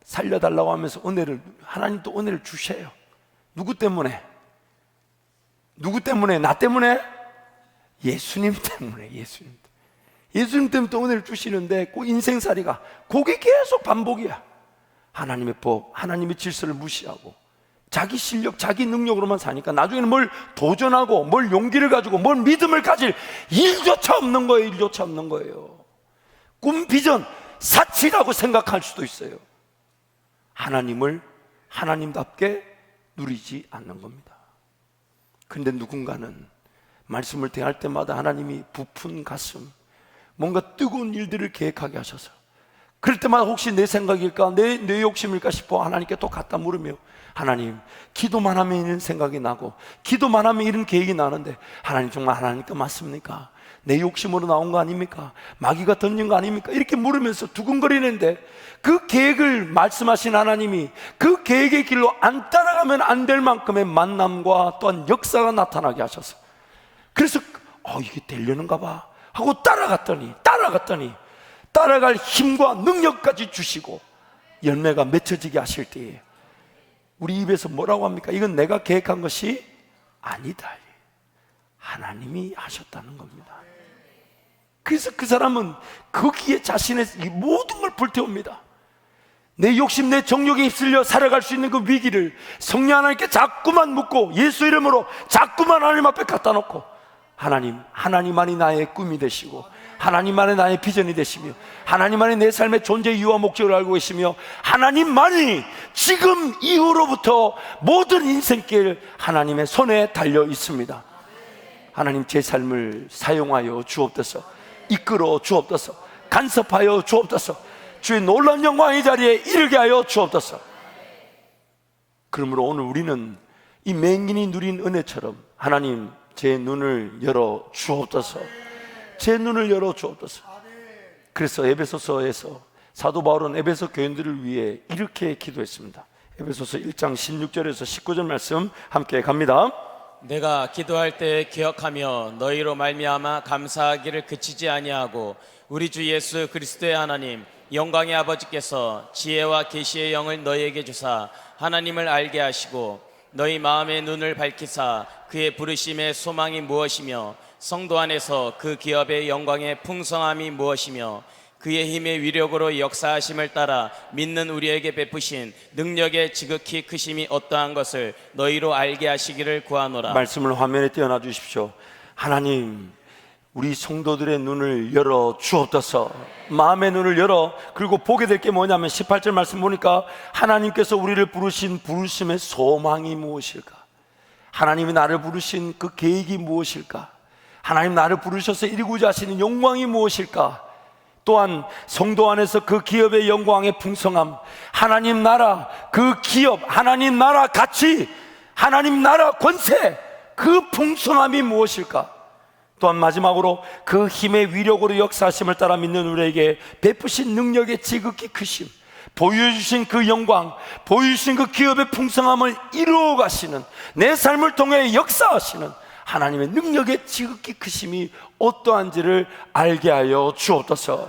Speaker 1: 살려달라고 하면서 하나님 또 은혜를 주셔요. 누구 때문에? 누구 때문에? 나 때문에? 예수님 때문에. 예수님 때문에 또 은혜를 주시는데 그 인생살이가 그게 계속 반복이야. 하나님의 법, 하나님의 질서를 무시하고 자기 실력, 자기 능력으로만 사니까 나중에는 뭘 도전하고 뭘 용기를 가지고 뭘 믿음을 가질 일조차 없는 거예요. 일조차 없는 거예요. 꿈, 비전, 사치라고 생각할 수도 있어요. 하나님을 하나님답게 누리지 않는 겁니다. 그런데 누군가는 말씀을 대할 때마다 하나님이 부푼 가슴, 뭔가 뜨거운 일들을 계획하게 하셔서 그럴 때마다 혹시 내 생각일까, 내 욕심일까 싶어 하나님께 또 갖다 물으며 하나님, 기도만 하면 이런 생각이 나고 기도만 하면 이런 계획이 나는데 하나님 정말 하나님께 맞습니까? 내 욕심으로 나온 거 아닙니까? 마귀가 던진 거 아닙니까? 이렇게 물으면서 두근거리는데 그 계획을 말씀하신 하나님이 그 계획의 길로 안 따라가면 안 될 만큼의 만남과 또한 역사가 나타나게 하셔서 그래서 이게 되려는가 봐 하고 따라갔더니 따라갈 힘과 능력까지 주시고 열매가 맺혀지게 하실 때에 우리 입에서 뭐라고 합니까? 이건 내가 계획한 것이 아니다. 하나님이 하셨다는 겁니다. 그래서 그 사람은 거기에 자신의 모든 걸 불태웁니다. 내 욕심, 내 정욕에 휩쓸려 살아갈 수 있는 그 위기를 성령 하나님께 자꾸만 묻고 예수 이름으로 자꾸만 하나님 앞에 갖다 놓고 하나님만이 나의 꿈이 되시고 하나님만이 나의 비전이 되시며 하나님만이 내 삶의 존재 이유와 목적을 알고 계시며 하나님만이 지금 이후로부터 모든 인생길 하나님의 손에 달려 있습니다. 하나님 제 삶을 사용하여 주옵소서, 이끌어 주옵소서, 간섭하여 주옵소서, 주의 놀라운 영광의 자리에 이르게 하여 주옵소서. 그러므로 오늘 우리는 이 맹인이 누린 은혜처럼 하나님 제 눈을 열어 주옵소서. 제 눈을 열어 주옵소서. 그래서 에베소서에서 사도 바울은 에베소 교인들을 위해 이렇게 기도했습니다. 에베소서 1장 16절에서 19절 말씀 함께 갑니다.
Speaker 3: 내가 기도할 때 기억하며 너희로 말미암아 감사하기를 그치지 아니하고 우리 주 예수 그리스도의 하나님 영광의 아버지께서 지혜와 계시의 영을 너희에게 주사 하나님을 알게 하시고 너희 마음의 눈을 밝히사 그의 부르심의 소망이 무엇이며 성도 안에서 그 기업의 영광의 풍성함이 무엇이며 그의 힘의 위력으로 역사하심을 따라 믿는 우리에게 베푸신 능력의 지극히 크심이 어떠한 것을 너희로 알게 하시기를 구하노라.
Speaker 1: 말씀을 화면에 띄워놔 주십시오. 하나님, 우리 성도들의 눈을 열어 주옵소서. 마음의 눈을 열어. 그리고 보게 될 게 뭐냐면 18절 말씀 보니까 하나님께서 우리를 부르신 부르심의 소망이 무엇일까? 하나님이 나를 부르신 그 계획이 무엇일까? 하나님 나를 부르셔서 이루고자 하시는 영광이 무엇일까? 또한 성도 안에서 그 기업의 영광의 풍성함, 하나님 나라 그 기업, 하나님 나라 가치, 하나님 나라 권세, 그 풍성함이 무엇일까? 또한 마지막으로 그 힘의 위력으로 역사하심을 따라 믿는 우리에게 베푸신 능력의 지극히 크심, 보여주신 그 영광, 보여주신 그 기업의 풍성함을 이루어 가시는, 내 삶을 통해 역사하시는 하나님의 능력의 지극히 크심이 어떠한지를 알게 하여 주옵소서.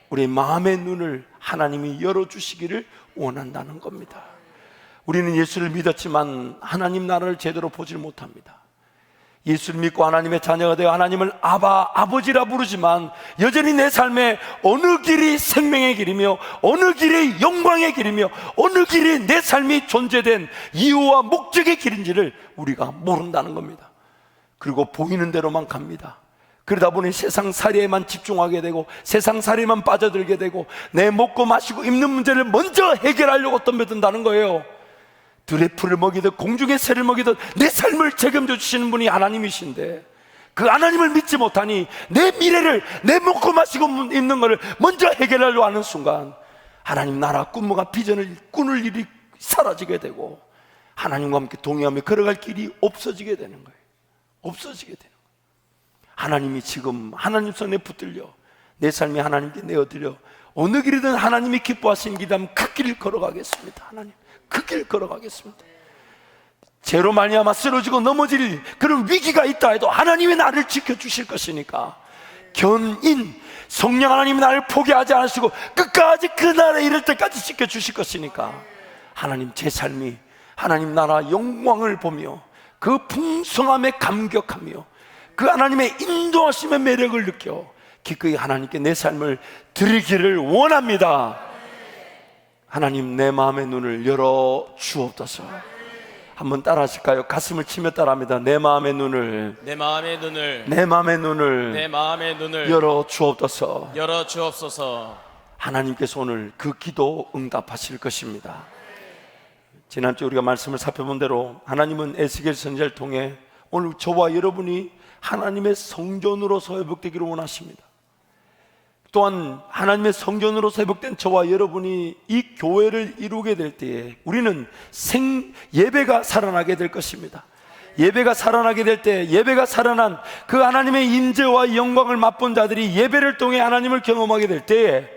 Speaker 1: 우리 마음의 눈을 하나님이 열어주시기를 원한다는 겁니다. 우리는 예수를 믿었지만 하나님 나라를 제대로 보질 못합니다. 예수를 믿고 하나님의 자녀가 되어 하나님을 아바, 아버지라 부르지만 여전히 내 삶에 어느 길이 생명의 길이며 어느 길이 영광의 길이며 어느 길이 내 삶이 존재된 이유와 목적의 길인지를 우리가 모른다는 겁니다. 그리고 보이는 대로만 갑니다. 그러다 보니 세상살이에만 집중하게 되고 세상살이에만 빠져들게 되고 내 먹고 마시고 입는 문제를 먼저 해결하려고 덤벼든다는 거예요. 들의 풀을 먹이듯 공중의 새를 먹이듯 내 삶을 책임져 주시는 분이 하나님이신데 그 하나님을 믿지 못하니 내 미래를, 내 먹고 마시고 입는 것을 먼저 해결하려고 하는 순간 하나님 나라 꿈과 비전을 꾸는 일이 사라지게 되고 하나님과 함께 동의하며 걸어갈 길이 없어지게 되는 거예요. 없어지게 되는 거예요. 하나님이 지금 하나님 손에 붙들려 내 삶이 하나님께 내어드려 어느 길이든 하나님이 기뻐하시는 길이라면 그 길을 걸어가겠습니다. 하나님 그 길 걸어가겠습니다. 죄로 말미암아 쓰러지고 넘어질 그런 위기가 있다 해도 하나님이 나를 지켜주실 것이니까 견인 성령 하나님이 나를 포기하지 않으시고 끝까지 그 날에 이를 때까지 지켜주실 것이니까 하나님 제 삶이 하나님 나라 영광을 보며 그 풍성함에 감격하며 그 하나님의 인도하심의 매력을 느껴 기꺼이 하나님께 내 삶을 드리기를 원합니다. 하나님 내 마음의 눈을 열어 주옵소서. 한번 따라 하실까요? 가슴을 치며 따라합니다. 내 마음의 눈을,
Speaker 3: 내 마음의 눈을,
Speaker 1: 내 마음의 눈을,
Speaker 3: 내 마음의 눈을
Speaker 1: 열어 주옵소서.
Speaker 3: 열어 주옵소서.
Speaker 1: 하나님께서 오늘 그 기도 응답하실 것입니다. 지난주 우리가 말씀을 살펴본 대로 하나님은 에스겔 선지자를 통해 오늘 저와 여러분이 하나님의 성전으로서 회복되기를 원하십니다. 또한 하나님의 성전으로서 회복된 저와 여러분이 이 교회를 이루게 될 때에 우리는 예배가 살아나게 될 것입니다. 예배가 살아나게 될 때 예배가 살아난 그 하나님의 임재와 영광을 맛본 자들이 예배를 통해 하나님을 경험하게 될 때에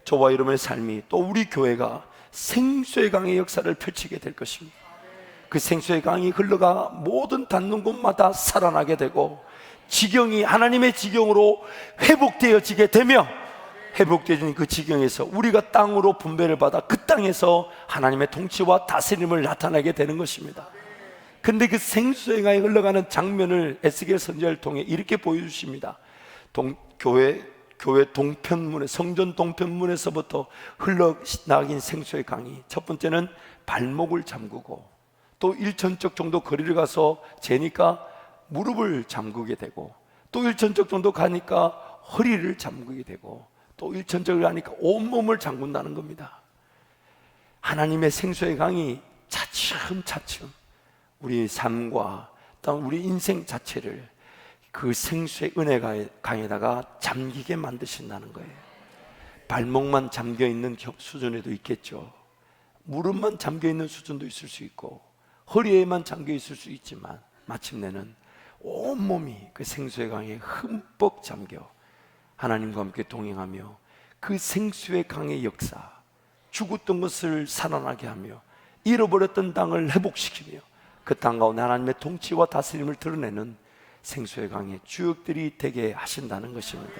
Speaker 1: 저와 여러분의 삶이 또 우리 교회가 생수의 강의 역사를 펼치게 될 것입니다. 그 생수의 강이 흘러가 모든 닿는 곳마다 살아나게 되고 지경이 하나님의 지경으로 회복되어지게 되며 회복되어진 그 지경에서 우리가 땅으로 분배를 받아 그 땅에서 하나님의 통치와 다스림을 나타내게 되는 것입니다. 근데 그 생수의 강이 흘러가는 장면을 에스겔 선지자를 통해 이렇게 보여주십니다. 교회 동편문에, 성전 동편문에서부터 흘러나긴 생수의 강이 첫 번째는 발목을 잠그고 또 1,000쪽 정도 거리를 가서 재니까 무릎을 잠그게 되고 또 1,000쪽 정도 가니까 허리를 잠그게 되고 또 1,000쪽을 가니까 온몸을 잠근다는 겁니다. 하나님의 생수의 강이 차츰차츰 우리 삶과 또 우리 인생 자체를 그 생수의 은혜 강에다가 잠기게 만드신다는 거예요. 발목만 잠겨있는 수준에도 있겠죠. 무릎만 잠겨있는 수준도 있을 수 있고 허리에만 잠겨 있을 수 있지만 마침내는 온몸이 그 생수의 강에 흠뻑 잠겨 하나님과 함께 동행하며 그 생수의 강의 역사, 죽었던 것을 살아나게 하며 잃어버렸던 땅을 회복시키며 그 땅 가운데 하나님의 통치와 다스림을 드러내는 생수의 강의 주역들이 되게 하신다는 것입니다.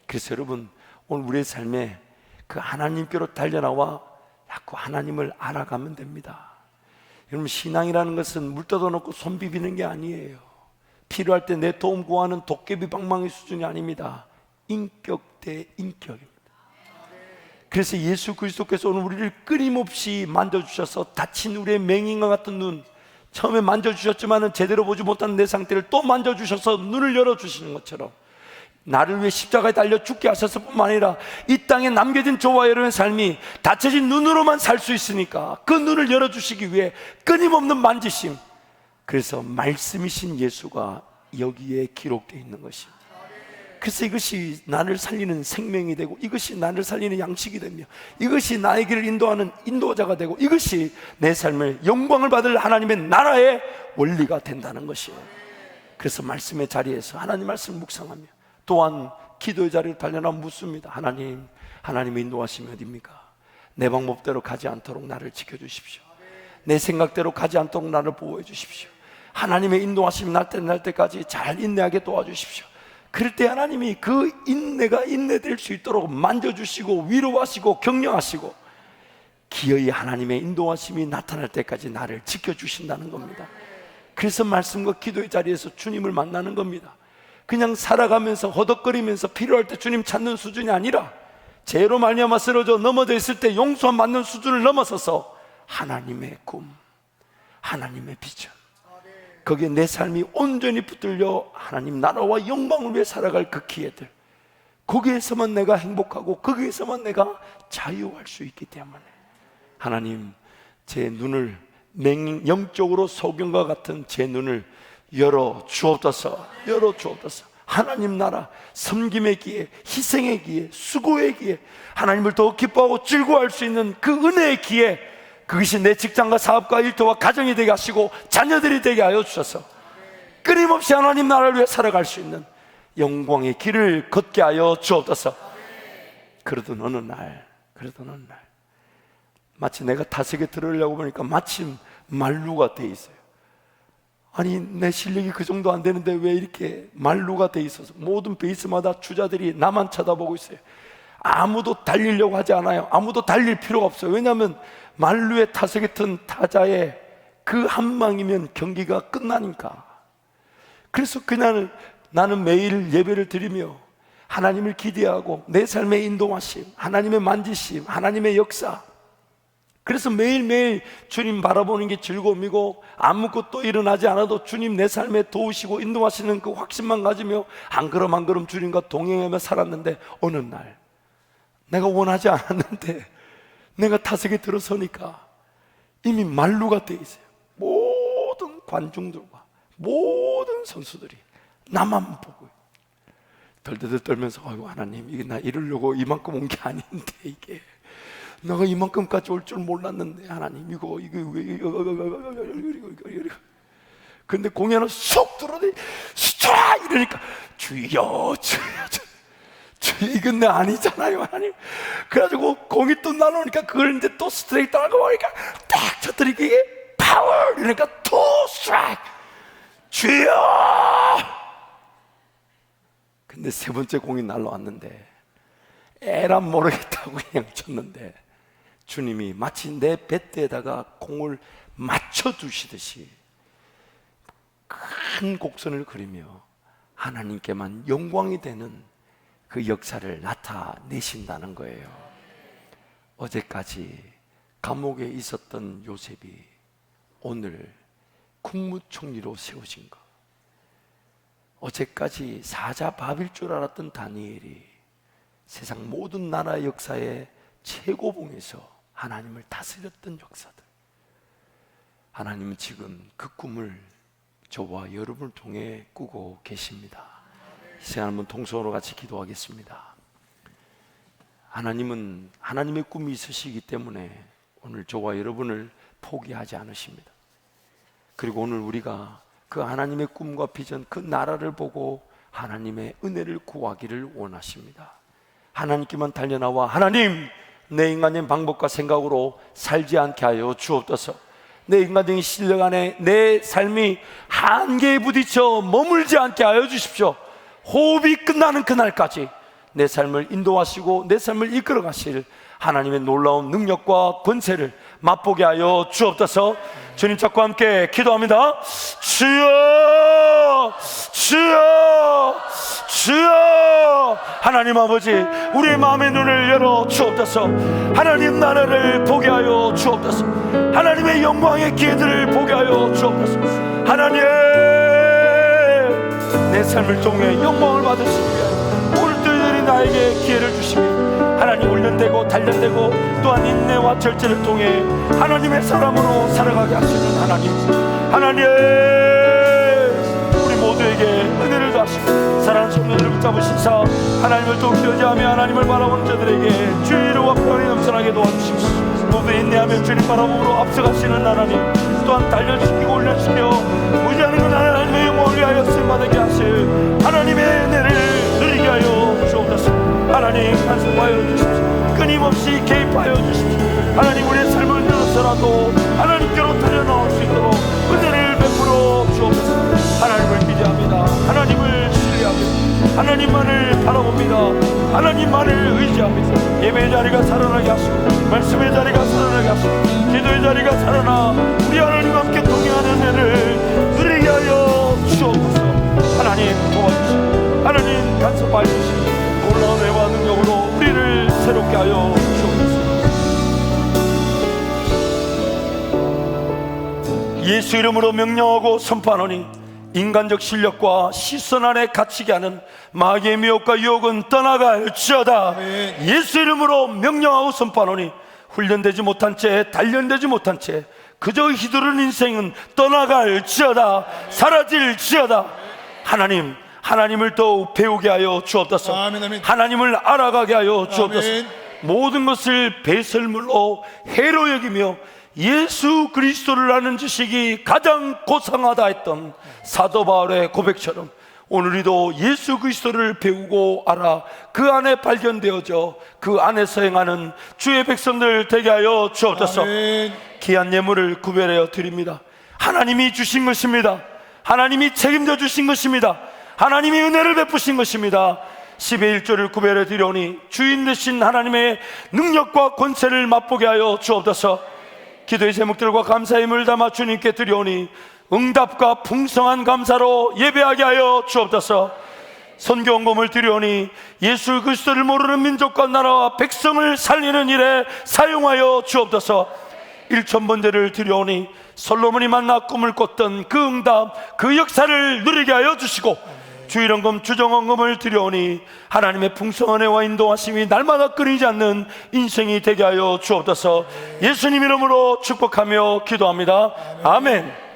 Speaker 1: 그래서 여러분, 오늘 우리의 삶에 그 하나님께로 달려나와 자꾸 하나님을 알아가면 됩니다. 여러분, 신앙이라는 것은 물 떠다놓고 손 비비는 게 아니에요. 필요할 때 내 도움 구하는 도깨비 방망이 수준이 아닙니다. 인격 대 인격입니다. 그래서 예수 그리스도께서 오늘 우리를 끊임없이 만져주셔서 다친 우리의 맹인과 같은 눈, 처음에 만져주셨지만 제대로 보지 못하는 내 상태를 또 만져주셔서 눈을 열어주시는 것처럼 나를 위해 십자가에 달려 죽게 하셨을 뿐만 아니라 이 땅에 남겨진 저와 여러분의 삶이 닫혀진 눈으로만 살 수 있으니까 그 눈을 열어주시기 위해 끊임없는 만지심, 그래서 말씀이신 예수가 여기에 기록되어 있는 것입니다. 그래서 이것이 나를 살리는 생명이 되고, 이것이 나를 살리는 양식이 되며, 이것이 나의 길을 인도하는 인도자가 되고, 이것이 내 삶을 영광을 받을 하나님의 나라의 원리가 된다는 것이에요. 그래서 말씀의 자리에서 하나님 말씀을 묵상하며, 또한 기도의 자리를 달려나 묻습니다. 하나님, 하나님의 인도하심이 어디입니까? 내 방법대로 가지 않도록 나를 지켜주십시오. 내 생각대로 가지 않도록 나를 보호해 주십시오. 하나님의 인도하심이 날 때까지 잘 인내하게 도와주십시오. 그럴 때 하나님이 그 인내가 인내될 수 있도록 만져주시고 위로하시고 격려하시고 기어이 하나님의 인도하심이 나타날 때까지 나를 지켜주신다는 겁니다. 그래서 말씀과 기도의 자리에서 주님을 만나는 겁니다. 그냥 살아가면서 허덕거리면서 필요할 때 주님 찾는 수준이 아니라 죄로 말미암아 쓰러져 넘어져 있을 때 용서함 받는 수준을 넘어서서 하나님의 꿈, 하나님의 비전, 거기에 내 삶이 온전히 붙들려 하나님 나라와 영광을 위해 살아갈 그 기회들, 거기에서만 내가 행복하고 거기에서만 내가 자유할 수 있기 때문에 하나님, 제 눈을 영적으로 소경과 같은 제 눈을 열어 주옵소서. 열어 주옵소서. 하나님 나라, 섬김의 기회, 희생의 기회, 수고의 기회, 하나님을 더 기뻐하고 즐거워할 수 있는 그 은혜의 기회, 그것이 내 직장과 사업과 일터와 가정이 되게 하시고 자녀들이 되게 하여 주셔서 끊임없이 하나님 나라를 위해 살아갈 수 있는 영광의 길을 걷게 하여 주옵소서. 그러던 어느 날 마치 내가 다섯에 들으려고 보니까 마침 만루가 돼 있어요. 아니, 내 실력이 그 정도 안 되는데 왜 이렇게 만루가 돼 있어서 모든 베이스마다 주자들이 나만 쳐다보고 있어요. 아무도 달리려고 하지 않아요. 아무도 달릴 필요가 없어요. 왜냐하면 만루에 타석에 튼 타자의 그 한 방이면 경기가 끝나니까. 그래서 그날 나는 매일 예배를 드리며 하나님을 기대하고 내 삶의 인도하심, 하나님의 만지심, 하나님의 역사, 그래서 매일매일 주님 바라보는 게 즐거움이고 아무것도 일어나지 않아도 주님 내 삶에 도우시고 인도하시는 그 확신만 가지며 한 걸음 한 걸음 주님과 동행하며 살았는데, 어느 날 내가 원하지 않았는데 내가 타석에 들어서니까 이미 만루가 돼 있어요. 모든 관중들과 모든 선수들이 나만 보고 덜덜덜 떨면서, 아이고 하나님, 이게 나 이러려고 이만큼 온 게 아닌데, 이게 내가 이만큼까지 올 줄 몰랐는데 하나님, 이거 근데 공연은 쏙 들어오더니 스트라 이러니까 주여 이건 내 아니잖아요 하나님. 그래가지고 공이 또 날아오니까 그걸 이제 또 스트레이트 하고 보니까 딱 쳐뜨리고 이게 파워 이러니까 투 스트라이크 주여. 근데 세 번째 공이 날아왔는데 에란 모르겠다고 그냥 쳤는데 주님이 마치 내 뱃대에다가 공을 맞춰두시듯이 큰 곡선을 그리며 하나님께만 영광이 되는 그 역사를 나타내신다는 거예요. 어제까지 감옥에 있었던 요셉이 오늘 국무총리로 세워진 것, 어제까지 사자 밥일 줄 알았던 다니엘이 세상 모든 나라 역사의 최고봉에서 하나님을 다스렸던 역사들, 하나님은 지금 그 꿈을 저와 여러분을 통해 꾸고 계십니다. 이 시간 한번 동서로 같이 기도하겠습니다. 하나님은 하나님의 꿈이 있으시기 때문에 오늘 저와 여러분을 포기하지 않으십니다. 그리고 오늘 우리가 그 하나님의 꿈과 비전, 그 나라를 보고 하나님의 은혜를 구하기를 원하십니다. 하나님께만 달려나와 하나님, 내 인간적인 방법과 생각으로 살지 않게 하여 주옵소서. 내 인간적인 실력 안에 내 삶이 한계에 부딪혀 머물지 않게 하여 주십시오. 호흡이 끝나는 그날까지 내 삶을 인도하시고 내 삶을 이끌어 가실 하나님의 놀라운 능력과 권세를 맛보게 하여 주옵소서. 주님 찾고 함께 기도합니다. 주여, 주여, 주여. 하나님 아버지, 우리의 마음의 눈을 열어 주옵소서. 하나님 나라를 보게 하여 주옵소서. 하나님의 영광의 기회들을 보게 하여 주옵소서. 하나님, 내 삶을 통해 영광을 받으시기 위하여 오늘도 여전히 나에게 기회를 주시며 하나님 훈련되고 단련되고 또한 인내와 절제를 통해 하나님의 사람으로 살아가게 하시는 하나님, 하나님, 우리 모두에게 은혜를 더하시고 사랑하는 성도들을 붙잡으시사 하나님을 또 기도하며 하나님을 바라보는 자들에게 주의 이름과 평안이 넘쳐나게 도와주시고 모두 인내하며 주님 바라보므로 앞서가시는 하나님, 또한 단련시키고 훈련시켜 무지하는 건 하나님의 영광을 위하여 쓰임받게 하실 하나님의 은혜를 누리게 하여 주옵소서. 하나님 간섭하여 주십시오. 끊임없이 개입하여 주십시오. 하나님, 우리의 삶을 들어서라도 하나님께로 달려나올 수 있도록 은혜를 베풀어 주옵소서. 하나님을 기대합니다. 하나님을 신뢰합니다. 하나님만을 바라봅니다. 하나님만을 의지합니다. 예배의 자리가 살아나게 하시고 말씀의 자리가 살아나게 하시고 기도의 자리가 살아나 우리 하나님과 함께 동행하는 은혜를 누리게 하여 주옵소서. 하나님 도와주시고 하나님 간섭하여 주시고 놀라운 은혜와 능력으로 우리를 새롭게 하여 주옵소서. 예수 이름으로 명령하고 선포하노니 인간적 실력과 시선 안에 갇히게 하는 마귀의 미혹과 유혹은 떠나갈지어다. 예수 이름으로 명령하고 선포하노니 훈련되지 못한 채 단련되지 못한 채 그저 휘두르는 인생은 떠나갈지어다. 사라질지어다. 하나님, 하나님을 더욱 배우게 하여 주옵소서. 하나님을 알아가게 하여 주옵소서. 모든 것을 배설물로 해로 여기며 예수 그리스도를 아는 지식이 가장 고상하다 했던 사도 바울의 고백처럼 오늘이도 예수 그리스도를 배우고 알아 그 안에 발견되어져 그 안에서 행하는 주의 백성들 되게 하여 주옵소서. 귀한 예물을 구별하여 드립니다. 하나님이 주신 것입니다. 하나님이 책임져 주신 것입니다. 하나님이 은혜를 베푸신 것입니다. 10의 1조를 구별해 드리오니 주인 되신 하나님의 능력과 권세를 맛보게 하여 주옵소서. 기도의 제목들과 감사의 힘을 담아 주님께 드리오니 응답과 풍성한 감사로 예배하게 하여 주옵소서. 선교원금을 드리오니 예수 그리스도를 모르는 민족과 나라와 백성을 살리는 일에 사용하여 주옵소서. 1,000번제를 드리오니 솔로몬이 만나 꿈을 꿨던 그 응답, 그 역사를 누리게 하여 주시고 주일원금, 주정원금을 드리오니 하나님의 풍성한 은혜와 인도하심이 날마다 끊이지 않는 인생이 되게 하여 주옵소서. 예수님 이름으로 축복하며 기도합니다. 아멘.